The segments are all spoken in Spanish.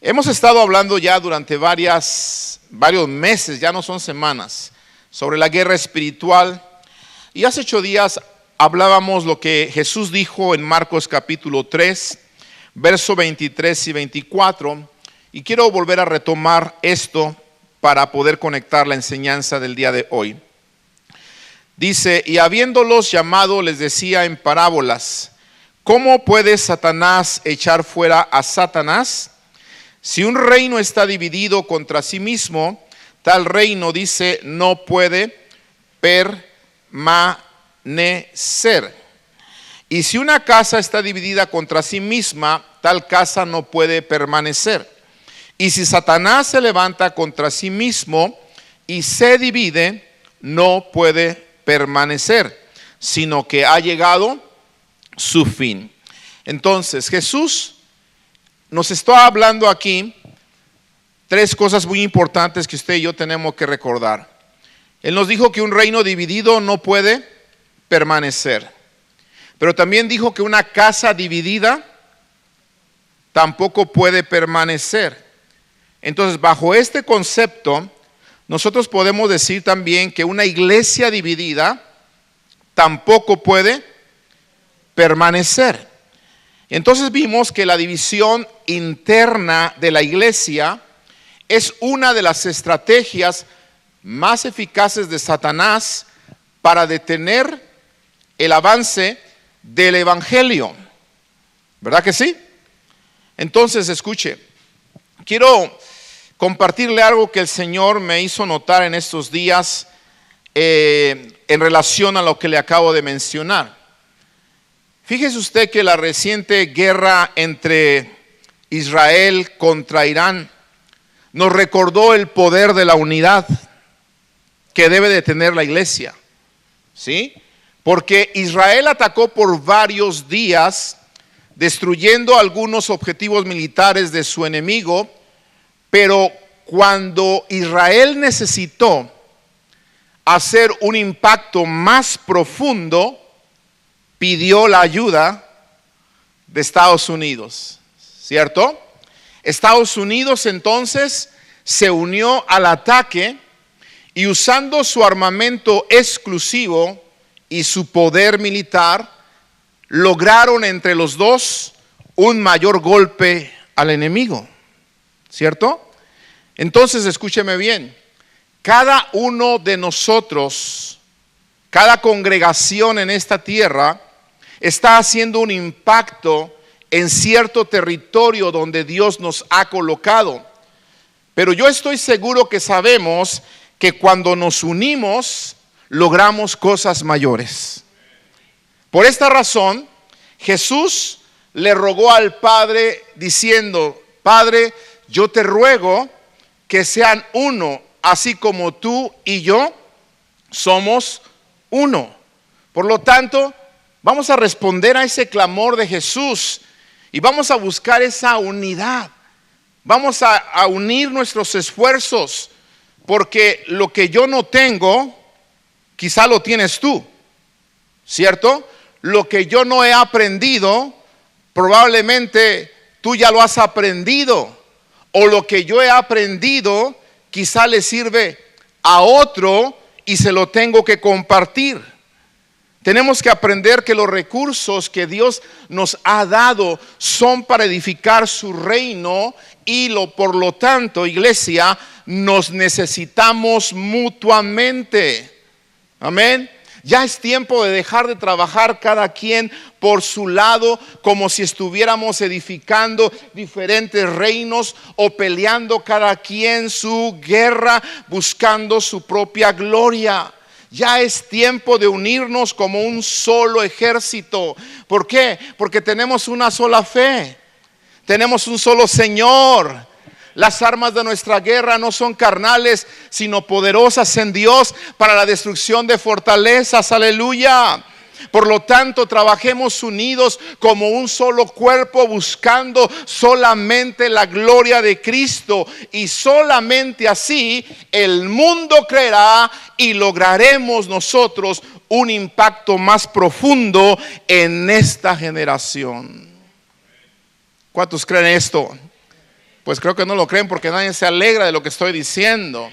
Hemos estado hablando ya durante varios meses, ya no son semanas, sobre la guerra espiritual. Y hace 8 días hablábamos lo que Jesús dijo en Marcos capítulo 3, versos 23 y 24. Y quiero volver a retomar esto para poder conectar la enseñanza del día de hoy. Dice, y habiéndolos llamado les decía en parábolas, ¿cómo puede Satanás echar fuera a Satanás? Si un reino está dividido contra sí mismo, tal reino, dice, no puede permanecer. Y si una casa está dividida contra sí misma, tal casa no puede permanecer. Y si Satanás se levanta contra sí mismo y se divide, no puede permanecer, sino que ha llegado su fin. Entonces, Jesús nos está hablando aquí 3 cosas muy importantes que usted y yo tenemos que recordar. Él nos dijo que un reino dividido no puede permanecer, pero también dijo que una casa dividida tampoco puede permanecer. Entonces, bajo este concepto, nosotros podemos decir también que una iglesia dividida tampoco puede permanecer. Entonces vimos que la división interna de la iglesia es una de las estrategias más eficaces de Satanás para detener el avance del evangelio. ¿Verdad que sí? Entonces, escuche, quiero compartirle algo que el Señor me hizo notar en estos días en relación a lo que le acabo de mencionar. Fíjese usted que la reciente guerra entre Israel contra Irán nos recordó el poder de la unidad que debe de tener la iglesia, ¿sí? Porque Israel atacó por varios días, destruyendo algunos objetivos militares de su enemigo, pero cuando Israel necesitó hacer un impacto más profundo, pidió la ayuda de Estados Unidos, ¿cierto? Estados Unidos entonces se unió al ataque y usando su armamento exclusivo y su poder militar, lograron entre los dos un mayor golpe al enemigo, ¿cierto? Entonces, escúcheme bien, cada uno de nosotros, cada congregación en esta tierra, está haciendo un impacto en cierto territorio donde Dios nos ha colocado. Pero yo estoy seguro que sabemos que cuando nos unimos, logramos cosas mayores. Por esta razón, Jesús le rogó al Padre diciendo, Padre, yo te ruego que sean uno, así como tú y yo somos uno. Por lo tanto, vamos a responder a ese clamor de Jesús y vamos a buscar esa unidad. Vamos a unir nuestros esfuerzos, porque lo que yo no tengo, quizá lo tienes tú, ¿cierto? Lo que yo no he aprendido, probablemente tú ya lo has aprendido. O lo que yo he aprendido, quizá le sirve a otro y se lo tengo que compartir. Tenemos que aprender que los recursos que Dios nos ha dado son para edificar su reino y por lo tanto, iglesia, nos necesitamos mutuamente. Amén. Ya es tiempo de dejar de trabajar cada quien por su lado como si estuviéramos edificando diferentes reinos o peleando cada quien su guerra buscando su propia gloria. Ya es tiempo de unirnos como un solo ejército. ¿Por qué? Porque tenemos una sola fe. Tenemos un solo Señor. Las armas de nuestra guerra no son carnales, sino poderosas en Dios para la destrucción de fortalezas. Aleluya. Por lo tanto, trabajemos unidos como un solo cuerpo, buscando solamente la gloria de Cristo. Y solamente así el mundo creerá y lograremos nosotros un impacto más profundo en esta generación. ¿Cuántos creen esto? Pues creo que no lo creen porque nadie se alegra de lo que estoy diciendo.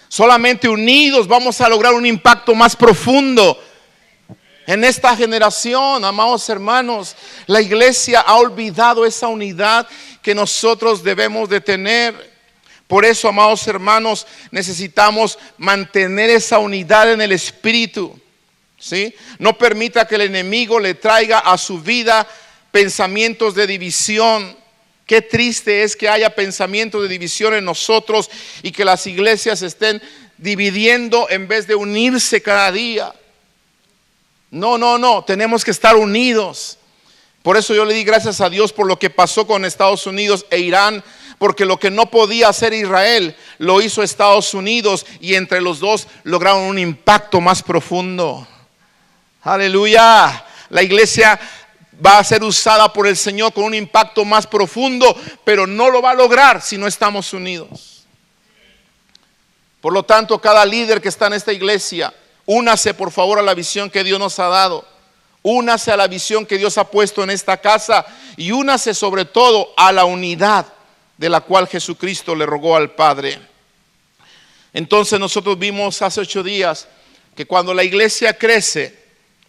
Solamente unidos vamos a lograr un impacto más profundo en esta generación, amados hermanos. La iglesia ha olvidado esa unidad que nosotros debemos de tener. Por eso, amados hermanos, necesitamos mantener esa unidad en el espíritu, ¿sí? No permita que el enemigo le traiga a su vida pensamientos de división. Qué triste es que haya pensamientos de división en nosotros y que las iglesias estén dividiendo en vez de unirse cada día. No, tenemos que estar unidos. Por eso yo le di gracias a Dios por lo que pasó con Estados Unidos e Irán, porque lo que no podía hacer Israel lo hizo Estados Unidos y entre los dos lograron un impacto más profundo. Aleluya. La iglesia va a ser usada por el Señor con un impacto más profundo, pero no lo va a lograr si no estamos unidos. Por lo tanto, cada líder que está en esta iglesia, únase por favor a la visión que Dios nos ha dado. Únase a la visión que Dios ha puesto en esta casa y únase sobre todo a la unidad de la cual Jesucristo le rogó al Padre. Entonces nosotros vimos hace 8 días que cuando la iglesia crece,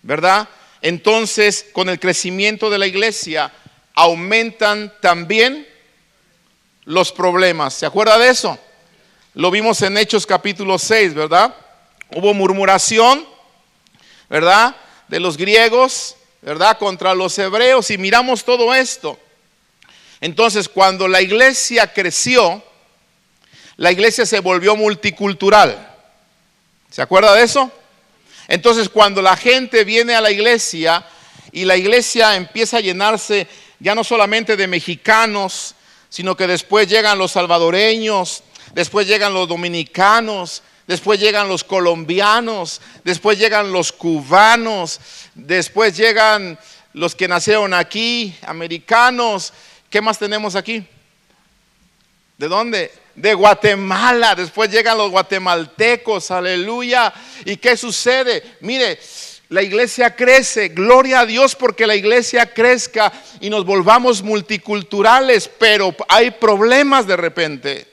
¿verdad? Entonces con el crecimiento de la iglesia aumentan también los problemas. ¿Se acuerda de eso? Lo vimos en Hechos capítulo 6, ¿verdad? Hubo murmuración, ¿verdad? De los griegos, ¿verdad? Contra los hebreos y miramos todo esto. Entonces cuando la iglesia creció, la iglesia se volvió multicultural. ¿Se acuerda de eso? Entonces cuando la gente viene a la iglesia y la iglesia empieza a llenarse ya no solamente de mexicanos, sino que después llegan los salvadoreños, después llegan los dominicanos, después llegan los colombianos, después llegan los cubanos, después llegan los que nacieron aquí, americanos. ¿Qué más tenemos aquí? ¿De dónde? De Guatemala. Después llegan los guatemaltecos, aleluya. ¿Y qué sucede? Mire, la iglesia crece, gloria a Dios porque la iglesia crezca y nos volvamos multiculturales, pero hay problemas de repente.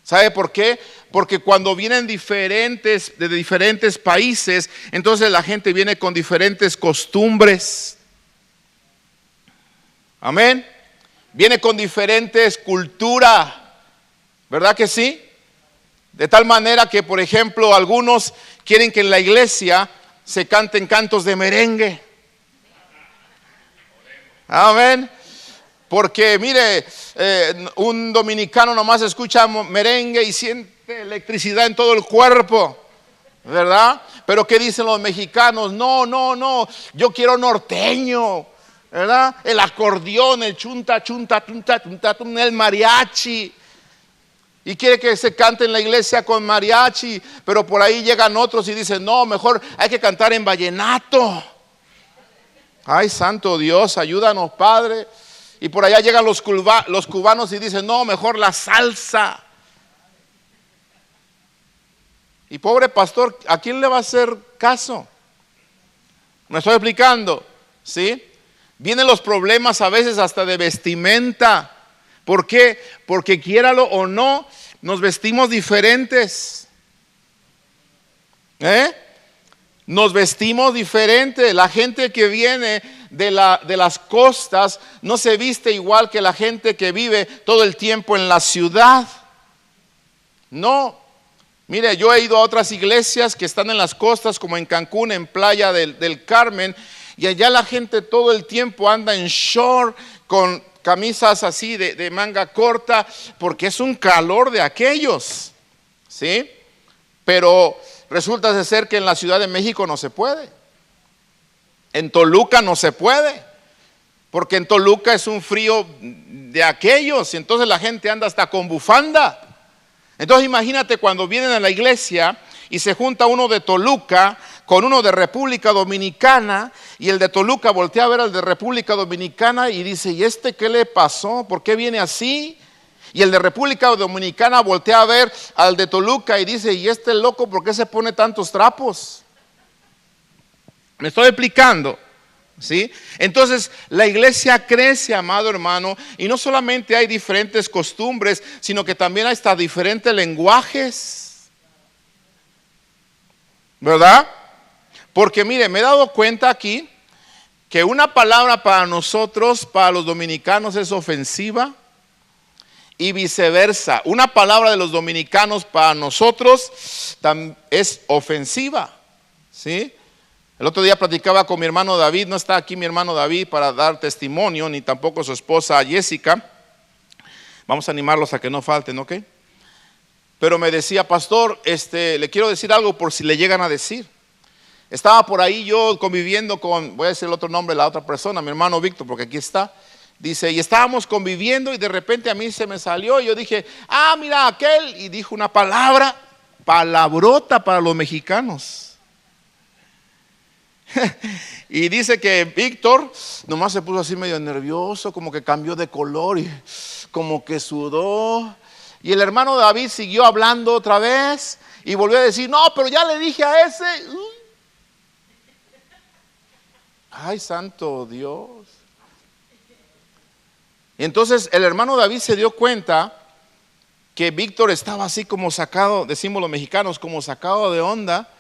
¿Sabe por qué? Porque cuando vienen de diferentes países, entonces la gente viene con diferentes costumbres. Amén. Viene con diferentes culturas, ¿verdad que sí? De tal manera que, por ejemplo, algunos quieren que en la iglesia se canten cantos de merengue. Amén. Porque mire, un dominicano nomás escucha merengue y siente electricidad en todo el cuerpo, ¿verdad? Pero ¿qué dicen los mexicanos? No, yo quiero norteño, ¿verdad? El acordeón, el chunta, el mariachi. Y quiere que se cante en la iglesia con mariachi, pero por ahí llegan otros y dicen, no, mejor hay que cantar en vallenato. Ay, santo Dios, ayúdanos, Padre. Y por allá llegan los cubanos y dicen, no, mejor la salsa. Y pobre pastor, ¿a quién le va a hacer caso? ¿Me estoy explicando? ¿Sí? Vienen los problemas a veces hasta de vestimenta. ¿Por qué? Porque quiéralo o no, nos vestimos diferentes. Nos vestimos diferente. La gente que viene de las costas no se viste igual que la gente que vive todo el tiempo en la ciudad. No. Mire, yo he ido a otras iglesias que están en las costas, como en Cancún, en Playa del Carmen, y allá la gente todo el tiempo anda en short, con camisas así de manga corta, porque es un calor de aquellos, ¿sí? Pero resulta de ser que en la Ciudad de México no se puede. En Toluca no se puede, porque en Toluca es un frío de aquellos, y entonces la gente anda hasta con bufanda. Entonces imagínate cuando vienen a la iglesia y se junta uno de Toluca con uno de República Dominicana, y el de Toluca voltea a ver al de República Dominicana y dice, ¿y este qué le pasó? ¿Por qué viene así? Y el de República Dominicana voltea a ver al de Toluca y dice, ¿y este loco por qué se pone tantos trapos? ¿Me estoy explicando? ¿Sí? Entonces la iglesia crece, amado hermano, y no solamente hay diferentes costumbres, sino que también hay hasta diferentes lenguajes, ¿verdad? Porque mire, me he dado cuenta aquí que una palabra para nosotros, para los dominicanos, es ofensiva y viceversa. Una palabra de los dominicanos para nosotros es ofensiva, ¿sí? El otro día platicaba con mi hermano David, no está aquí mi hermano David para dar testimonio, ni tampoco su esposa Jessica. Vamos a animarlos a que no falten, ¿ok? Pero me decía, pastor, le quiero decir algo por si le llegan a decir. Estaba por ahí yo conviviendo con, voy a decir el otro nombre de la otra persona, mi hermano Víctor, porque aquí está. Dice, y estábamos conviviendo y de repente a mí se me salió y yo dije, mira aquel, y dijo una palabra, palabrota para los mexicanos. Y dice que Víctor nomás se puso así medio nervioso, como que cambió de color y como que sudó. Y el hermano David siguió hablando otra vez y volvió a decir, no, pero ya le dije a ese. Ay, santo Dios. Y entonces el hermano David se dio cuenta que Víctor estaba así como sacado, decimos los mexicanos, como sacado de onda.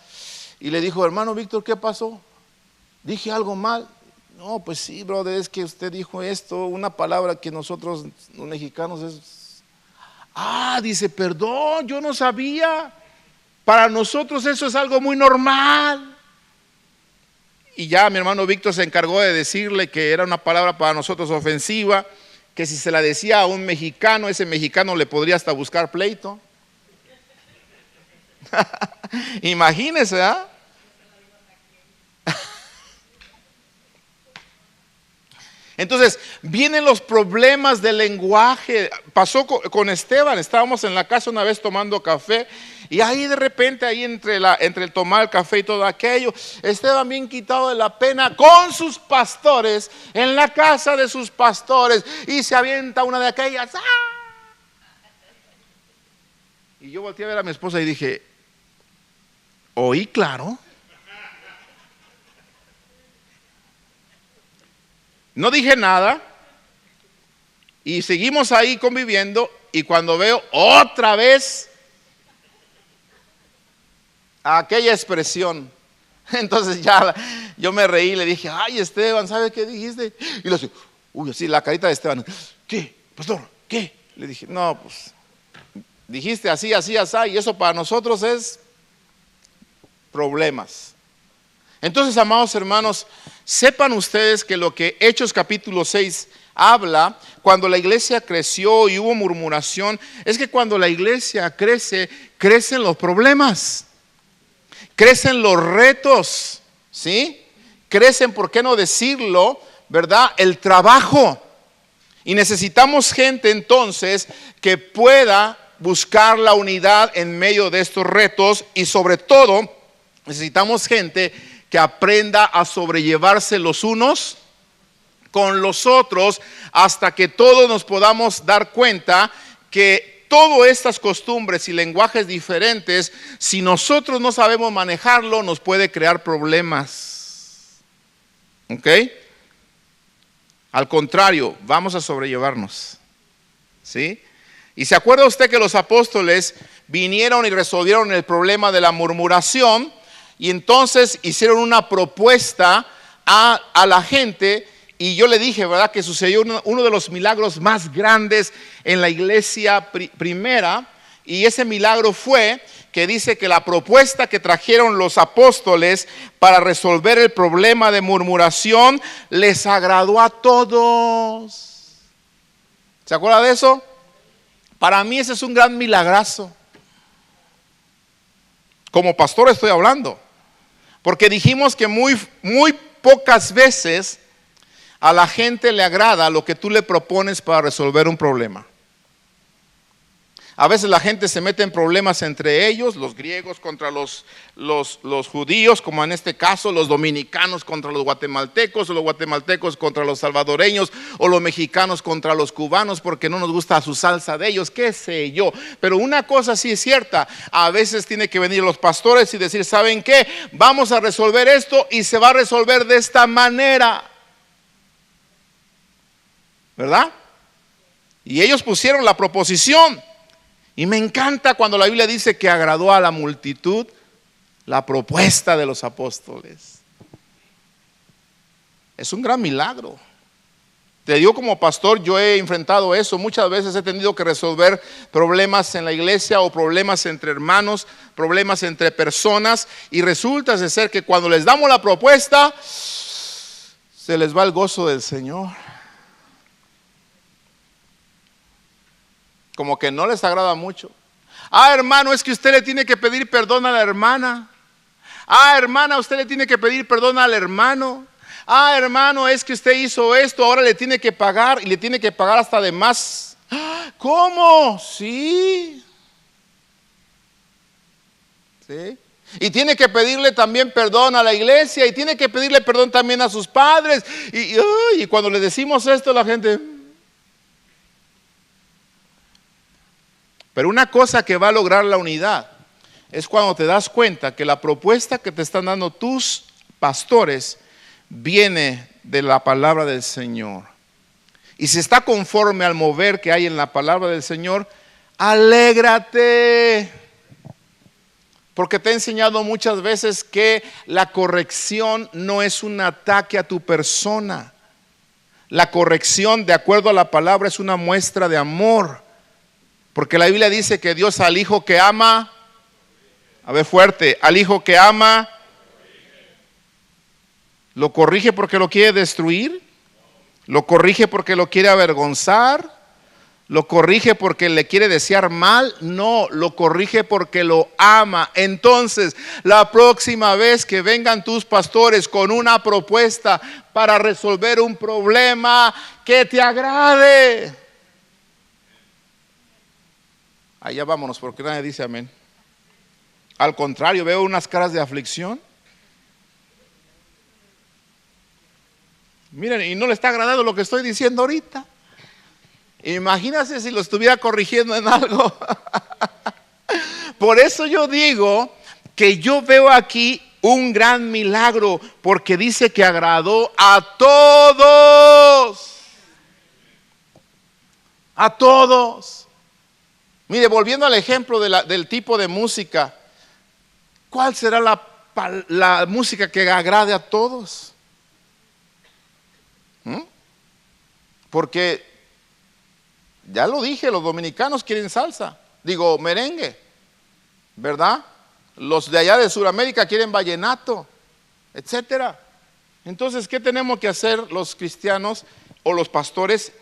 Y le dijo, hermano Víctor, ¿qué pasó? ¿Dije algo mal? No, pues sí, brother, es que usted dijo esto, una palabra que nosotros los mexicanos es... dice, perdón, yo no sabía. Para nosotros eso es algo muy normal. Y ya mi hermano Víctor se encargó de decirle que era una palabra para nosotros ofensiva, que si se la decía a un mexicano, ese mexicano le podría hasta buscar pleito. Imagínese, ¿ah? Entonces vienen los problemas del lenguaje. Pasó con Esteban, estábamos en la casa una vez tomando café y ahí de repente, ahí entre el tomar el café y todo aquello, Esteban bien quitado de la pena con sus pastores, en la casa de sus pastores, y se avienta una de aquellas. Y yo volteé a ver a mi esposa y dije, oí claro. No dije nada y seguimos ahí conviviendo, y cuando veo otra vez aquella expresión, entonces ya yo me reí y le dije, ay Esteban, ¿sabes qué dijiste? Y le dije, uy, así la carita de Esteban, ¿qué, pastor? ¿Qué? Le dije, no, pues dijiste así, así, así, y eso para nosotros es problemas. Entonces, amados hermanos, sepan ustedes que lo que Hechos capítulo 6 habla, cuando la iglesia creció y hubo murmuración, es que cuando la iglesia crece, crecen los problemas, crecen los retos, ¿sí? Crecen, ¿por qué no decirlo, verdad? El trabajo. Y necesitamos gente entonces que pueda buscar la unidad en medio de estos retos, y sobre todo necesitamos gente que aprenda a sobrellevarse los unos con los otros, hasta que todos nos podamos dar cuenta que todas estas costumbres y lenguajes diferentes, si nosotros no sabemos manejarlo, nos puede crear problemas. ¿Ok? Al contrario, vamos a sobrellevarnos. ¿Sí? Y se acuerda usted que los apóstoles vinieron y resolvieron el problema de la murmuración. Y entonces hicieron una propuesta a la gente, y yo le dije, ¿verdad?, que sucedió uno de los milagros más grandes en la iglesia primera. Y ese milagro fue que dice que la propuesta que trajeron los apóstoles para resolver el problema de murmuración les agradó a todos. ¿Se acuerda de eso? Para mí ese es un gran milagrazo. Como pastor estoy hablando, porque dijimos que muy pocas veces a la gente le agrada lo que tú le propones para resolver un problema. A veces la gente se mete en problemas entre ellos, los griegos contra los judíos, como en este caso, los dominicanos contra los guatemaltecos, o los guatemaltecos contra los salvadoreños, o los mexicanos contra los cubanos, porque no nos gusta su salsa de ellos, qué sé yo. Pero una cosa sí es cierta, a veces tiene que venir los pastores y decir, ¿saben qué? Vamos a resolver esto y se va a resolver de esta manera, ¿verdad? Y ellos pusieron la proposición. Y me encanta cuando la Biblia dice que agradó a la multitud la propuesta de los apóstoles. Es un gran milagro. Te digo, como pastor, yo he enfrentado eso. Muchas veces he tenido que resolver problemas en la iglesia o problemas entre hermanos, problemas entre personas. Y resulta de ser que cuando les damos la propuesta, se les va el gozo del Señor. Como que no les agrada mucho. Hermano, es que usted le tiene que pedir perdón a la hermana. Hermana, usted le tiene que pedir perdón al hermano. Hermano, es que usted hizo esto, ahora le tiene que pagar y le tiene que pagar hasta de más. ¿Cómo? Sí. ¿Sí? Y tiene que pedirle también perdón a la iglesia y tiene que pedirle perdón también a sus padres. Y cuando le decimos esto, la gente... Pero una cosa que va a lograr la unidad es cuando te das cuenta que la propuesta que te están dando tus pastores viene de la palabra del Señor. Y si está conforme al mover que hay en la palabra del Señor, alégrate. Porque te he enseñado muchas veces que la corrección no es un ataque a tu persona. La corrección, de acuerdo a la palabra, es una muestra de amor. Porque la Biblia dice que Dios al hijo que ama, a ver fuerte, al hijo que ama, ¿lo corrige porque lo quiere destruir? ¿Lo corrige porque lo quiere avergonzar? ¿Lo corrige porque le quiere desear mal? No, lo corrige porque lo ama. Entonces, la próxima vez que vengan tus pastores con una propuesta para resolver un problema que te agrade, allá vámonos, porque nadie dice amén. Al contrario, veo unas caras de aflicción. Miren, y no le está agradando lo que estoy diciendo ahorita. Imagínense si lo estuviera corrigiendo en algo. Por eso yo digo que yo veo aquí un gran milagro, porque dice que agradó a todos. A todos. Mire, volviendo al ejemplo del tipo de música, ¿cuál será la música que agrade a todos? Porque, ya lo dije, los dominicanos quieren salsa, digo merengue, ¿verdad? Los de allá de Sudamérica quieren vallenato, etcétera. Entonces, ¿qué tenemos que hacer los cristianos o los pastores?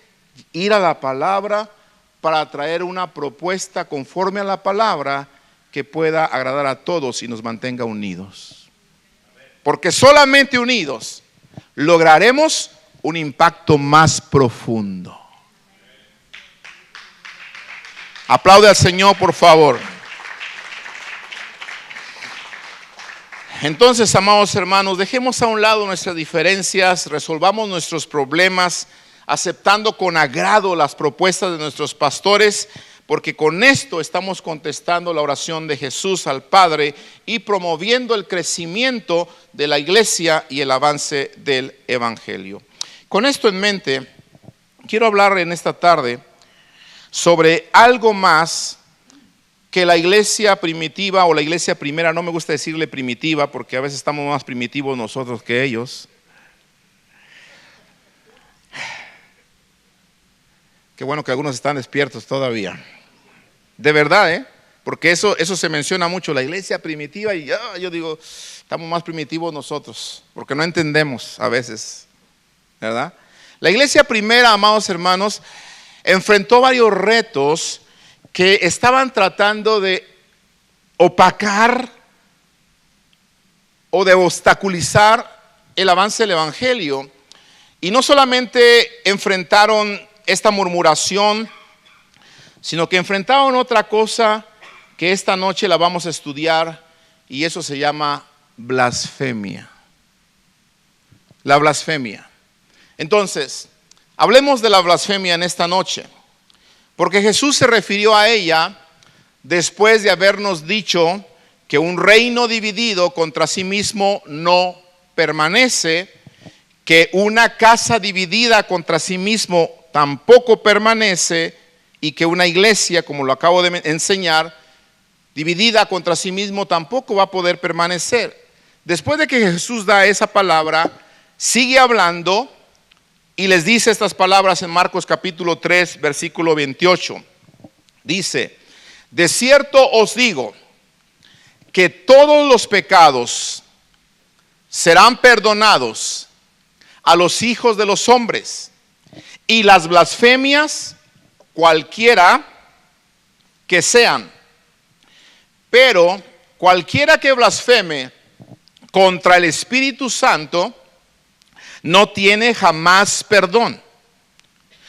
Ir a la palabra para traer una propuesta conforme a la palabra que pueda agradar a todos y nos mantenga unidos. Porque solamente unidos lograremos un impacto más profundo. Aplaude al Señor, por favor. Entonces, amados hermanos, dejemos a un lado nuestras diferencias, resolvamos nuestros problemas, aceptando con agrado las propuestas de nuestros pastores, porque con esto estamos contestando la oración de Jesús al Padre y promoviendo el crecimiento de la iglesia y el avance del Evangelio. Con esto en mente, quiero hablar en esta tarde sobre algo más que la iglesia primitiva o la iglesia primera. No me gusta decirle primitiva porque a veces estamos más primitivos nosotros que ellos. Qué bueno que algunos están despiertos todavía. De verdad, porque eso se menciona mucho, la iglesia primitiva, y yo digo, estamos más primitivos nosotros, porque no entendemos a veces, ¿verdad? La iglesia primera, amados hermanos, enfrentó varios retos que estaban tratando de opacar o de obstaculizar el avance del Evangelio. Y no solamente enfrentaron esta murmuración sino que enfrentaban otra cosa que esta noche la vamos a estudiar, y eso se llama blasfemia. La blasfemia. Entonces, hablemos de la blasfemia en esta noche, porque Jesús se refirió a ella después de habernos dicho que un reino dividido contra sí mismo no permanece, que una casa dividida contra sí mismo tampoco permanece, y que una iglesia, como lo acabo de enseñar, dividida contra sí mismo tampoco va a poder permanecer. Después de que Jesús da esa palabra, sigue hablando y les dice estas palabras en Marcos capítulo 3, versículo 28. Dice: de cierto os digo que todos los pecados serán perdonados a los hijos de los hombres, y las blasfemias cualquiera que sean. Pero cualquiera que blasfeme contra el Espíritu Santo no tiene jamás perdón,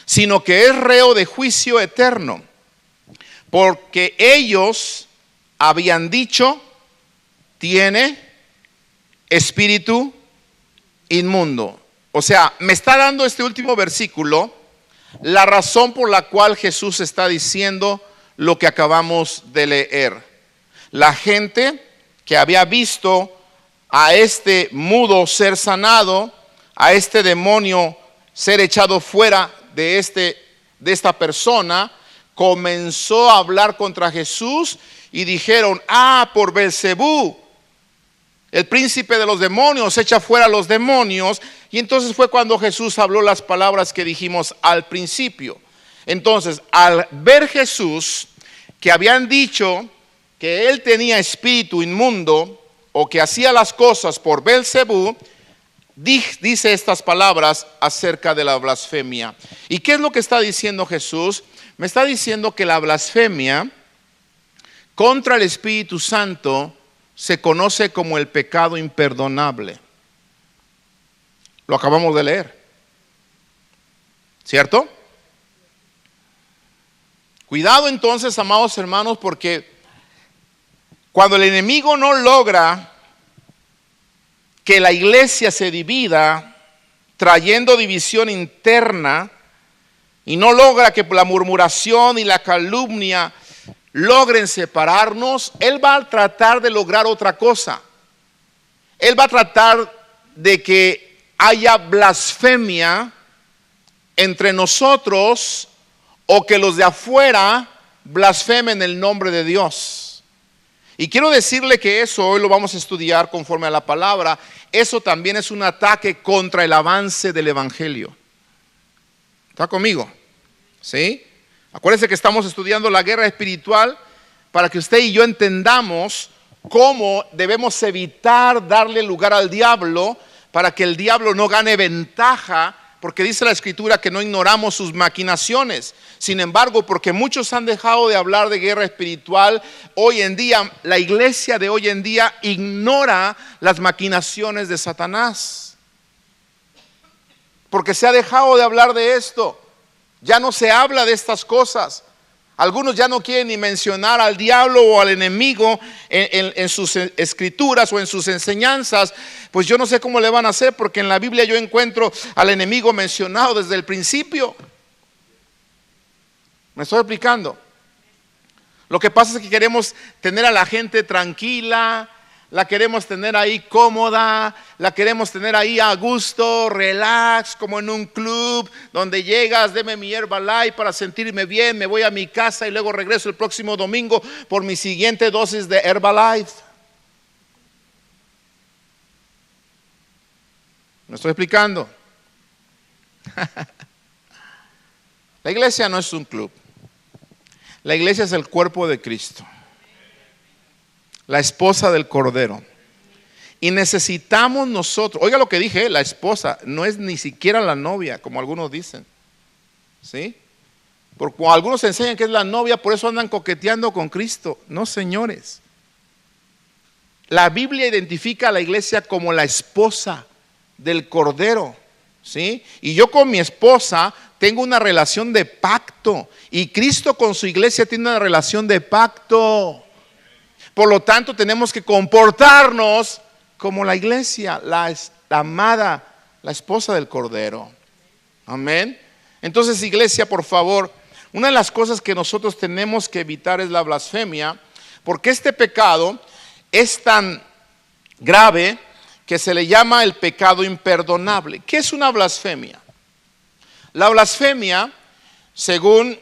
sino que es reo de juicio eterno, porque ellos habían dicho: tiene espíritu inmundo. O sea, me está dando este último versículo la razón por la cual Jesús está diciendo lo que acabamos de leer. La gente que había visto a este mudo ser sanado, a este demonio ser echado fuera de esta persona, comenzó a hablar contra Jesús y dijeron: por Belcebú, el príncipe de los demonios, echa fuera a los demonios. Y entonces fue cuando Jesús habló las palabras que dijimos al principio. Entonces, al ver Jesús que habían dicho que él tenía espíritu inmundo, o que hacía las cosas por Belcebú, dice estas palabras acerca de la blasfemia. ¿Y qué es lo que está diciendo Jesús? Me está diciendo que la blasfemia contra el Espíritu Santo se conoce como el pecado imperdonable. Lo acabamos de leer, ¿cierto? Cuidado entonces, amados hermanos, porque cuando el enemigo no logra que la iglesia se divida, trayendo división interna, y no logra que la murmuración y la calumnia logren separarnos, él va a tratar de lograr otra cosa. Él va a tratar de que haya blasfemia entre nosotros, o que los de afuera blasfemen el nombre de Dios. Y quiero decirle que eso hoy lo vamos a estudiar conforme a la palabra. Eso también es un ataque contra el avance del evangelio. ¿Está conmigo? ¿Sí? Acuérdense que estamos estudiando la guerra espiritual para que usted y yo entendamos cómo debemos evitar darle lugar al diablo, para que el diablo no gane ventaja, porque dice la Escritura que no ignoramos sus maquinaciones. Sin embargo, porque muchos han dejado de hablar de guerra espiritual, hoy en día, la iglesia de hoy en día ignora las maquinaciones de Satanás. Porque se ha dejado de hablar de esto. Ya no se habla de estas cosas. Algunos ya no quieren ni mencionar al diablo o al enemigo en sus escrituras o en sus enseñanzas. Pues yo no sé cómo le van a hacer, porque en la Biblia yo encuentro al enemigo mencionado desde el principio. ¿Me estoy explicando? Lo que pasa es que queremos tener a la gente tranquila, la queremos tener ahí cómoda, la queremos tener ahí a gusto, relax, como en un club donde llegas: deme mi Herbalife para sentirme bien, me voy a mi casa y luego regreso el próximo domingo por mi siguiente dosis de Herbalife. ¿Me estoy explicando? La iglesia no es un club. La iglesia es el cuerpo de Cristo, la esposa del Cordero. Y necesitamos nosotros, oiga lo que dije, la esposa, no es ni siquiera la novia, como algunos dicen. ¿Sí? Porque algunos enseñan que es la novia, por eso andan coqueteando con Cristo. No, señores. La Biblia identifica a la iglesia como la esposa del Cordero. ¿sí? Y yo con mi esposa tengo una relación de pacto. Y Cristo con su iglesia tiene una relación de pacto. Por lo tanto, tenemos que comportarnos como la iglesia, la amada, la esposa del Cordero. Amén. Entonces, iglesia, por favor, una de las cosas que nosotros tenemos que evitar es la blasfemia, porque este pecado es tan grave que se le llama el pecado imperdonable. ¿Qué es una blasfemia? La blasfemia, según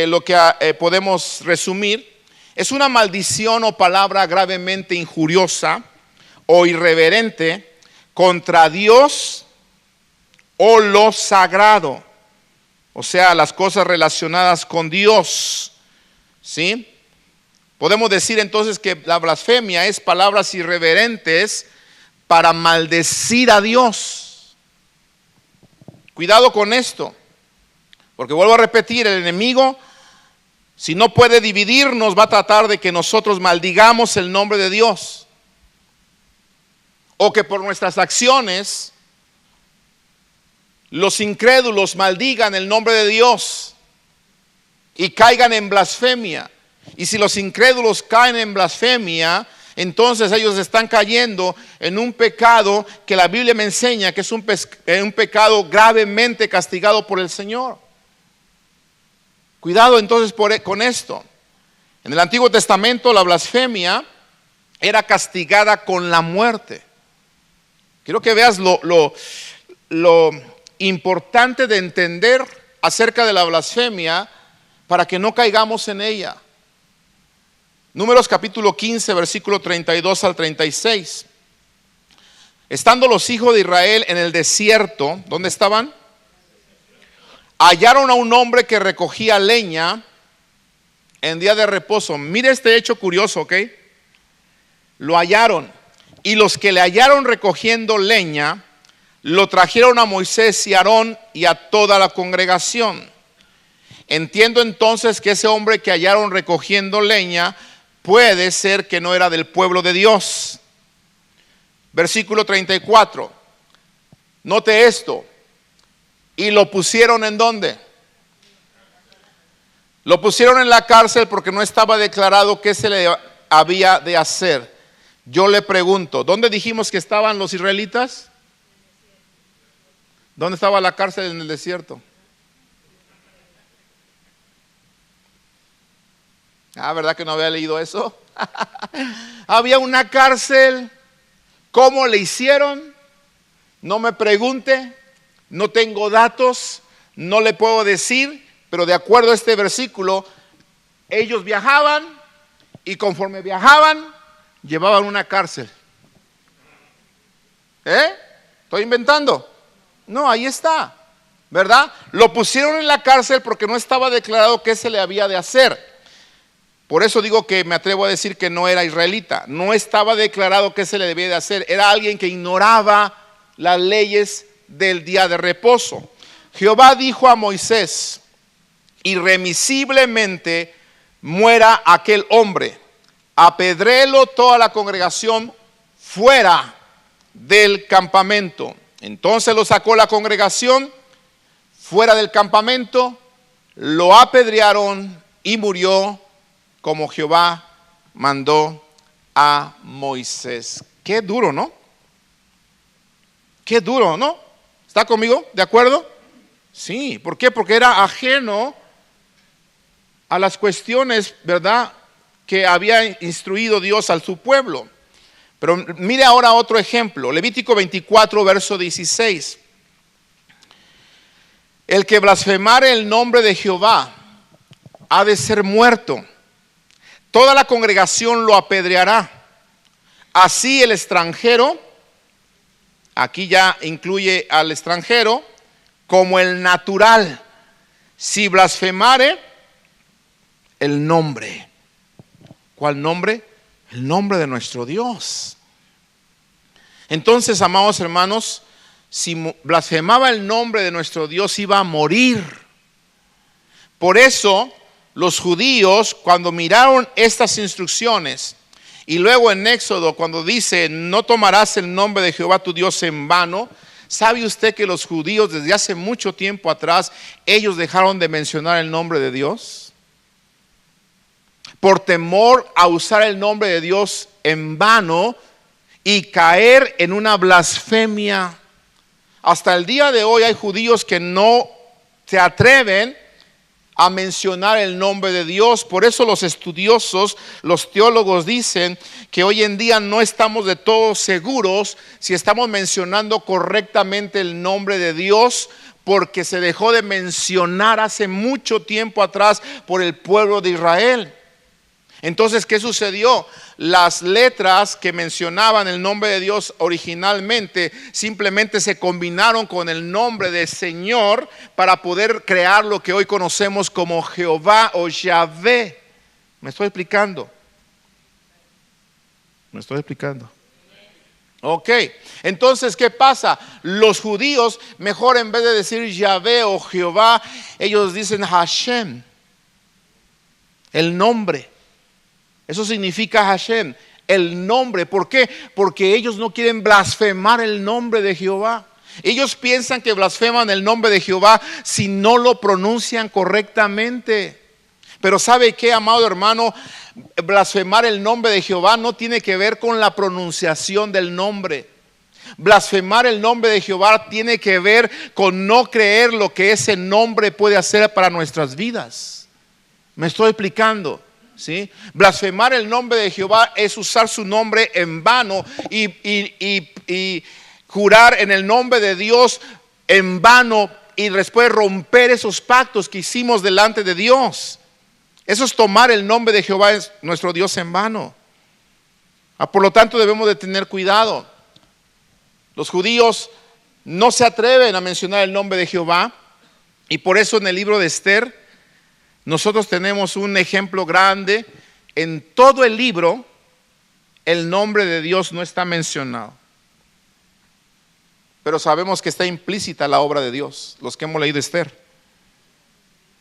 lo que podemos resumir, es una maldición o palabra gravemente injuriosa o irreverente contra Dios o lo sagrado, o sea, las cosas relacionadas con Dios, ¿sí? Podemos decir entonces que la blasfemia es palabras irreverentes para maldecir a Dios. Cuidado con esto, porque vuelvo a repetir, el enemigo, si no puede dividirnos, va a tratar de que nosotros maldigamos el nombre de Dios, o que por nuestras acciones los incrédulos maldigan el nombre de Dios y caigan en blasfemia. Y si los incrédulos caen en blasfemia, entonces ellos están cayendo en un pecado que la Biblia me enseña que es un pecado gravemente castigado por el Señor. Cuidado entonces con esto. En el Antiguo Testamento la blasfemia era castigada con la muerte. Quiero que veas lo importante de entender acerca de la blasfemia para que no caigamos en ella. Números capítulo 15, versículo 32 al 36. Estando los hijos de Israel en el desierto, ¿dónde estaban? Hallaron a un hombre que recogía leña en día de reposo. Mire este hecho curioso, ¿ok? Lo hallaron. Y los que le hallaron recogiendo leña, lo trajeron a Moisés y a Aarón y a toda la congregación. Entiendo entonces que ese hombre que hallaron recogiendo leña puede ser que no era del pueblo de Dios. Versículo 34. Note esto. Y lo pusieron ¿en dónde? Lo pusieron en la cárcel porque no estaba declarado qué se le había de hacer. Yo le pregunto, ¿dónde dijimos que estaban los israelitas? ¿Dónde estaba la cárcel en el desierto? ¿Verdad que no había leído eso? Había una cárcel. ¿Cómo le hicieron? No me pregunte, no tengo datos, no le puedo decir, pero de acuerdo a este versículo, ellos viajaban y conforme viajaban, llevaban una cárcel. ¿Estoy inventando? No, ahí está, ¿verdad? Lo pusieron en la cárcel porque no estaba declarado qué se le había de hacer. Por eso digo que me atrevo a decir que no era israelita. No estaba declarado qué se le debía de hacer. Era alguien que ignoraba las leyes del día de reposo. Jehová dijo a Moisés: irremisiblemente muera aquel hombre. Apedréelo toda la congregación fuera del campamento. Entonces lo sacó la congregación fuera del campamento, lo apedrearon y murió como Jehová mandó a Moisés. Qué duro, ¿no? Qué duro, ¿no? ¿Está conmigo? ¿De acuerdo? Sí, ¿por qué? Porque era ajeno a las cuestiones, ¿verdad?, que había instruido Dios a su pueblo. Pero mire ahora otro ejemplo, Levítico 24, verso 16. El que blasfemare el nombre de Jehová ha de ser muerto. Toda la congregación lo apedreará. Así el extranjero, aquí ya incluye al extranjero, como el natural, si blasfemare el nombre. ¿Cuál nombre? El nombre de nuestro Dios. Entonces, amados hermanos, si blasfemaba el nombre de nuestro Dios, iba a morir. Por eso los judíos, cuando miraron estas instrucciones, y luego en Éxodo cuando dice: no tomarás el nombre de Jehová tu Dios en vano, ¿Sabe usted que los judíos desde hace mucho tiempo atrás, ellos dejaron de mencionar el nombre de Dios? Por temor a usar el nombre de Dios en vano y caer en una blasfemia. Hasta el día de hoy hay judíos que no se atreven a mencionar el nombre de Dios. Por eso los estudiosos, los teólogos dicen que hoy en día no estamos de todo seguros si estamos mencionando correctamente el nombre de Dios, porque se dejó de mencionar hace mucho tiempo atrás por el pueblo de Israel. Entonces, ¿qué sucedió? Las letras que mencionaban el nombre de Dios originalmente simplemente se combinaron con el nombre de Señor para poder crear lo que hoy conocemos como Jehová o Yahvé. ¿Me estoy explicando? ¿Me estoy explicando? Ok, entonces ¿qué pasa? Los judíos, mejor en vez de decir Yahvé o Jehová, ellos dicen Hashem, el nombre. Eso significa Hashem, el nombre. ¿Por qué? Porque ellos no quieren blasfemar el nombre de Jehová. Ellos piensan que blasfeman el nombre de Jehová si no lo pronuncian correctamente. Pero ¿sabe qué, amado hermano? Blasfemar el nombre de Jehová no tiene que ver con la pronunciación del nombre. Blasfemar el nombre de Jehová tiene que ver con no creer lo que ese nombre puede hacer para nuestras vidas. ¿Me estoy explicando? ¿Sí? Blasfemar el nombre de Jehová es usar su nombre en vano y jurar en el nombre de Dios en vano y después romper esos pactos que hicimos delante de Dios. Eso es tomar el nombre de Jehová, es nuestro Dios, en vano. Por lo tanto debemos de tener cuidado. Los judíos no se atreven a mencionar el nombre de Jehová, y por eso en el libro de Esther nosotros tenemos un ejemplo grande. En todo el libro el nombre de Dios no está mencionado, pero sabemos que está implícita la obra de Dios, los que hemos leído Esther,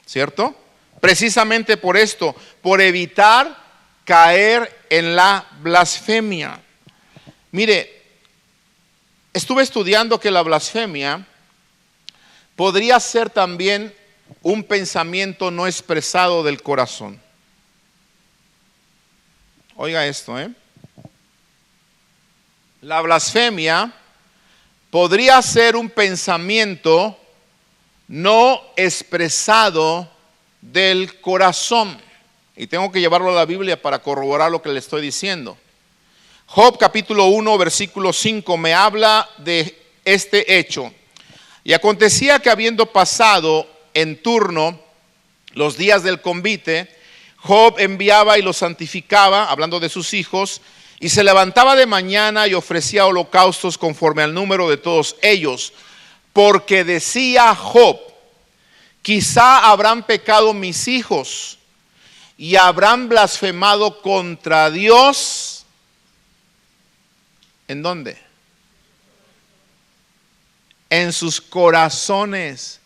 ¿cierto? Precisamente por esto, por evitar caer en la blasfemia. Mire, estuve estudiando que la blasfemia podría ser también un pensamiento no expresado del corazón. Oiga esto, La blasfemia podría ser un pensamiento no expresado del corazón. Y tengo que llevarlo a la Biblia para corroborar lo que le estoy diciendo. Job capítulo 1 versículo 5 me habla de este hecho. Y acontecía que habiendo pasado en turno los días del convite, Job enviaba y los santificaba, hablando de sus hijos, y se levantaba de mañana y ofrecía holocaustos conforme al número de todos ellos, porque decía Job: quizá habrán pecado mis hijos y habrán blasfemado contra Dios. ¿En dónde? En sus corazones.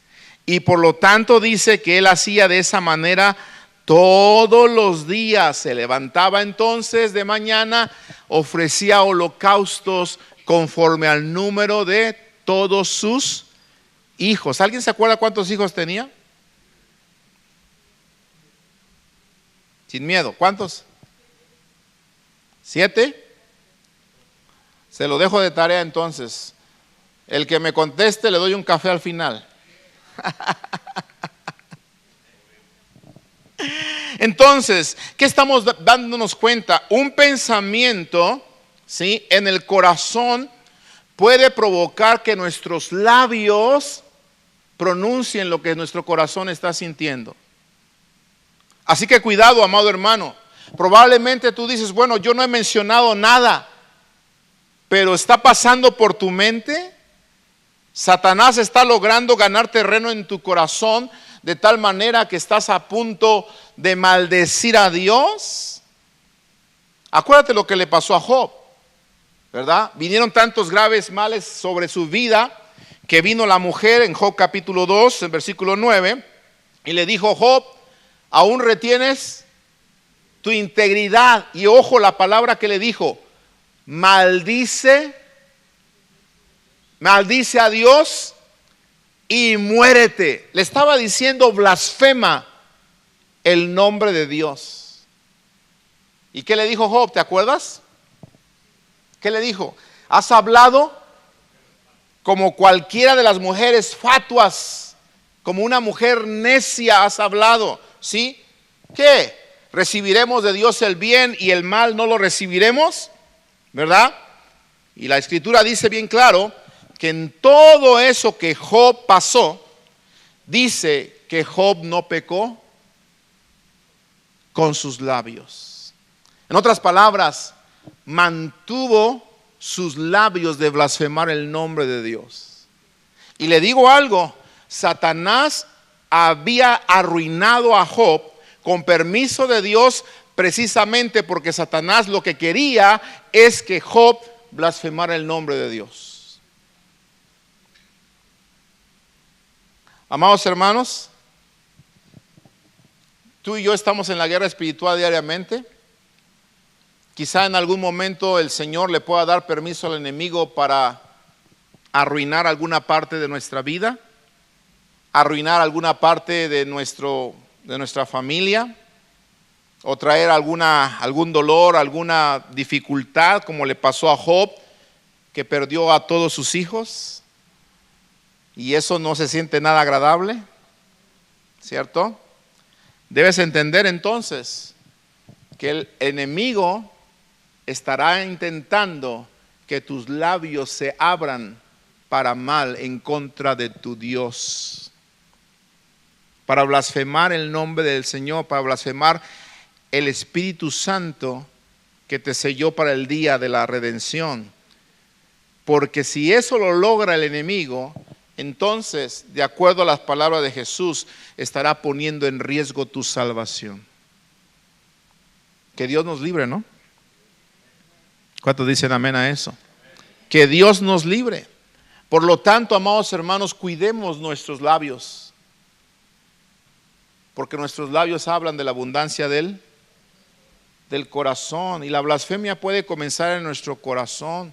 Y por lo tanto dice que él hacía de esa manera todos los días. Se levantaba entonces de mañana, ofrecía holocaustos conforme al número de todos sus hijos. ¿Alguien se acuerda cuántos hijos tenía? Sin miedo, ¿cuántos? 7. Se lo dejo de tarea entonces. El que me conteste le doy un café al final. Entonces, ¿qué estamos dándonos cuenta? Un pensamiento, ¿sí?, en el corazón puede provocar que nuestros labios pronuncien lo que nuestro corazón está sintiendo. Así que cuidado, amado hermano. Probablemente tú dices: bueno, yo no he mencionado nada, pero está pasando por tu mente. Satanás está logrando ganar terreno en tu corazón de tal manera que estás a punto de maldecir a Dios. Acuérdate lo que le pasó a Job, ¿verdad? Vinieron tantos graves males sobre su vida que vino la mujer en Job capítulo 2, en versículo 9, y le dijo: Job, ¿aún retienes tu integridad? Y ojo la palabra que le dijo: maldice maldice a Dios y muérete. Le estaba diciendo blasfema el nombre de Dios. ¿Y qué le dijo Job? ¿Te acuerdas? ¿Qué le dijo? Has hablado como cualquiera de las mujeres fatuas, como una mujer necia has hablado, ¿sí? ¿Qué? ¿Recibiremos de Dios el bien y el mal no lo recibiremos? ¿Verdad? Y la Escritura dice bien claro que en todo eso que Job pasó, dice que Job no pecó con sus labios. En otras palabras, mantuvo sus labios de blasfemar el nombre de Dios. Y le digo algo, Satanás había arruinado a Job con permiso de Dios, precisamente porque Satanás lo que quería es que Job blasfemara el nombre de Dios. Amados hermanos, tú y yo estamos en la guerra espiritual diariamente. Quizá en algún momento el Señor le pueda dar permiso al enemigo para arruinar alguna parte de nuestra vida, arruinar alguna parte de nuestra familia, o traer algún dolor, alguna dificultad, como le pasó a Job, que perdió a todos sus hijos, y eso no se siente nada agradable, ¿cierto? Debes entender entonces que el enemigo estará intentando que tus labios se abran para mal en contra de tu Dios, para blasfemar el nombre del Señor, para blasfemar el Espíritu Santo que te selló para el día de la redención. Porque si eso lo logra el enemigo, entonces, de acuerdo a las palabras de Jesús, estará poniendo en riesgo tu salvación. Que Dios nos libre, ¿no? ¿Cuántos dicen amén a eso? Que Dios nos libre. Por lo tanto, amados hermanos, cuidemos nuestros labios, porque nuestros labios hablan de la abundancia del corazón, y la blasfemia puede comenzar en nuestro corazón.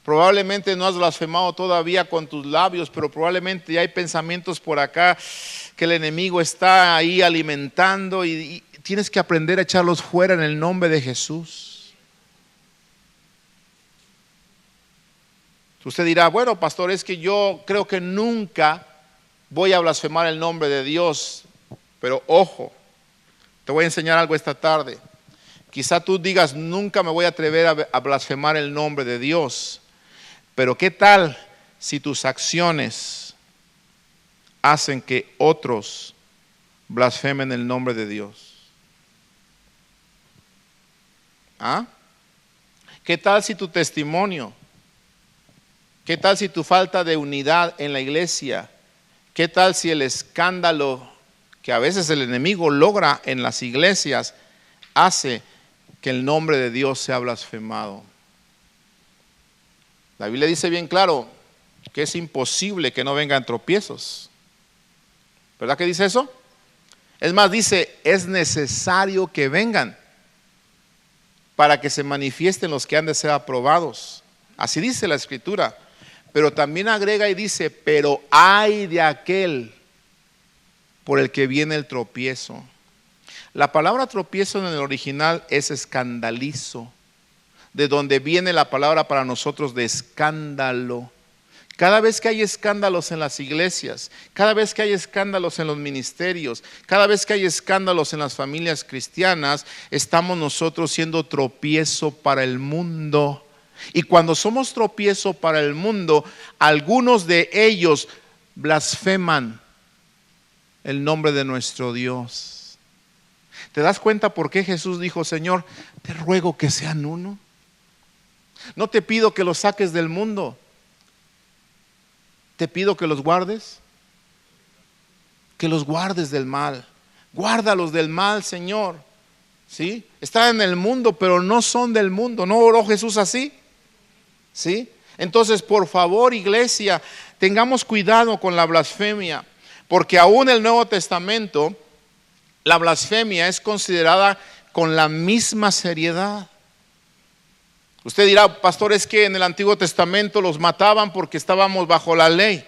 Probablemente no has blasfemado todavía con tus labios, pero probablemente ya hay pensamientos por acá que el enemigo está ahí alimentando, y tienes que aprender a echarlos fuera en el nombre de Jesús. Usted dirá, bueno, pastor, es que yo creo que nunca voy a blasfemar el nombre de Dios. Pero ojo, te voy a enseñar algo esta tarde. Quizá tú digas, nunca me voy a atrever a blasfemar el nombre de Dios. Pero ¿qué tal si tus acciones hacen que otros blasfemen el nombre de Dios? ¿Ah? ¿Qué tal si tu testimonio? ¿Qué tal si tu falta de unidad en la iglesia? ¿Qué tal si el escándalo que a veces el enemigo logra en las iglesias hace que el nombre de Dios sea blasfemado? La Biblia dice bien claro que es imposible que no vengan tropiezos. ¿Verdad que dice eso? Es más, dice, es necesario que vengan para que se manifiesten los que han de ser aprobados. Así dice la Escritura. Pero también agrega y dice, pero ay de aquel por el que viene el tropiezo. La palabra tropiezo en el original es escandalizo, de donde viene la palabra para nosotros de escándalo. Cada vez que hay escándalos en las iglesias, cada vez que hay escándalos en los ministerios, cada vez que hay escándalos en las familias cristianas, estamos nosotros siendo tropiezo para el mundo. Y cuando somos tropiezo para el mundo, algunos de ellos blasfeman el nombre de nuestro Dios. ¿Te das cuenta por qué Jesús dijo, Señor, te ruego que sean uno? No te pido que los saques del mundo, te pido que los guardes, del mal. Guárdalos del mal, Señor. ¿Sí? Están en el mundo, pero no son del mundo. ¿No oró Jesús así? ¿Sí? Entonces, por favor, iglesia, tengamos cuidado con la blasfemia, porque aún en el Nuevo Testamento la blasfemia es considerada con la misma seriedad. Usted dirá, pastor, es que en el Antiguo Testamento los mataban porque estábamos bajo la ley.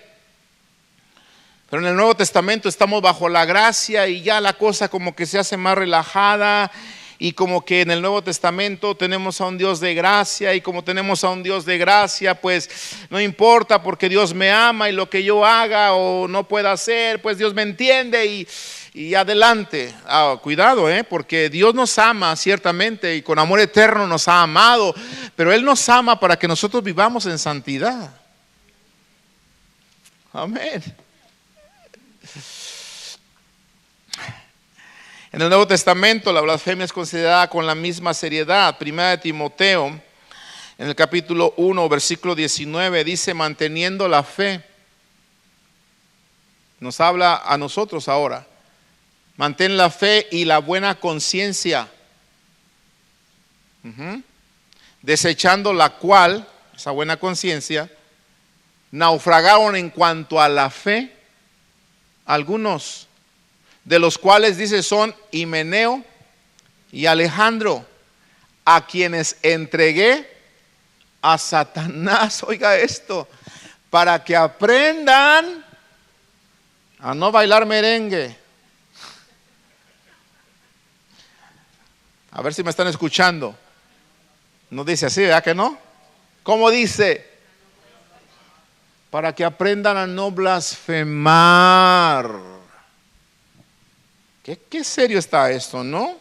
Pero en el Nuevo Testamento estamos bajo la gracia y ya la cosa como que se hace más relajada. Y como que en el Nuevo Testamento tenemos a un Dios de gracia, y como tenemos a un Dios de gracia, pues no importa porque Dios me ama, y lo que yo haga o no pueda hacer, pues Dios me entiende y adelante. Cuidado, porque Dios nos ama ciertamente y con amor eterno nos ha amado, pero Él nos ama para que nosotros vivamos en santidad. Amén. En el Nuevo Testamento la blasfemia es considerada con la misma seriedad. Primera de Timoteo, en el capítulo 1, versículo 19, dice: manteniendo la fe. Nos habla a nosotros ahora. Mantén la fe y la buena conciencia, desechando la cual, esa buena conciencia, naufragaron en cuanto a la fe algunos, de los cuales dice son Himeneo y Alejandro, a quienes entregué a Satanás, oiga esto, para que aprendan a no bailar merengue. A ver si me están escuchando. No dice así, ¿verdad que no? ¿Cómo dice? Para que aprendan a no blasfemar. Qué serio está esto, ¿no?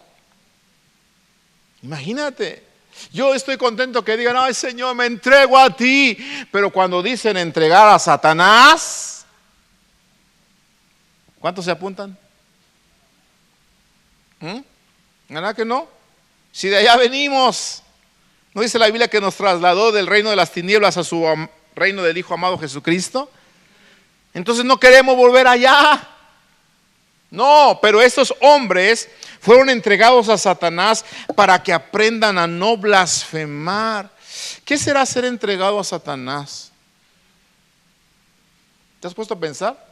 Imagínate, yo estoy contento que digan, ay Señor, me entrego a ti, pero cuando dicen entregar a Satanás, ¿cuántos se apuntan? ¿Verdad que no? Si de allá venimos, ¿no dice la Biblia que nos trasladó del reino de las tinieblas a su reino del Hijo amado Jesucristo? Entonces no queremos volver allá. No, pero estos hombres fueron entregados a Satanás para que aprendan a no blasfemar. ¿Qué será ser entregado a Satanás? ¿Te has puesto a pensar?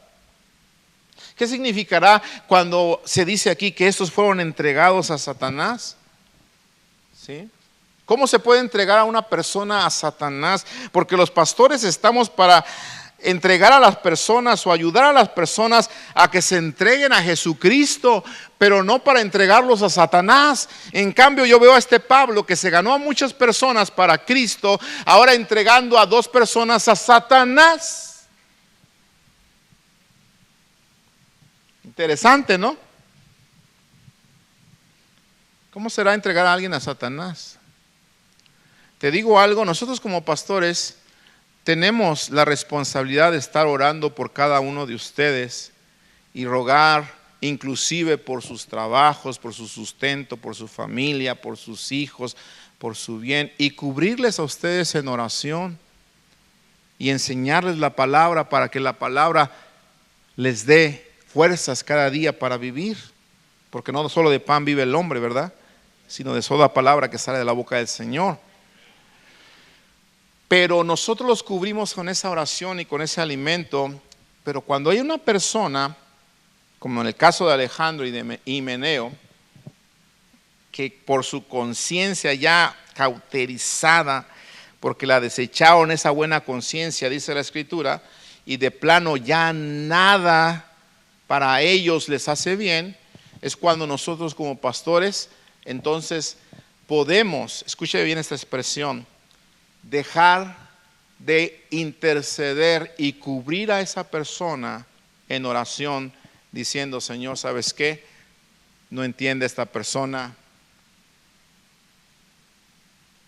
¿Qué significará cuando se dice aquí que estos fueron entregados a Satanás? ¿Sí? ¿Cómo se puede entregar a una persona a Satanás? Porque los pastores estamos para entregar a las personas o ayudar a las personas a que se entreguen a Jesucristo, pero no para entregarlos a Satanás. En cambio, yo veo a este Pablo que se ganó a muchas personas para Cristo, ahora entregando a 2 personas a Satanás. Interesante, ¿no? ¿Cómo será entregar a alguien a Satanás? Te digo algo, nosotros como pastores tenemos la responsabilidad de estar orando por cada uno de ustedes y rogar inclusive por sus trabajos, por su sustento, por su familia, por sus hijos, por su bien, y cubrirles a ustedes en oración y enseñarles la palabra para que la palabra les dé fuerzas cada día para vivir, porque no solo de pan vive el hombre, ¿verdad? Sino de toda palabra que sale de la boca del Señor. Pero nosotros los cubrimos con esa oración y con ese alimento. Pero cuando hay una persona, como en el caso de Alejandro y de Himeneo, que por su conciencia ya cauterizada, porque la desecharon esa buena conciencia, dice la Escritura, y de plano ya nada para ellos les hace bien, es cuando nosotros como pastores, entonces podemos, escuche bien esta expresión, dejar de interceder y cubrir a esa persona en oración, diciendo, Señor, ¿sabes qué? No entiende esta persona.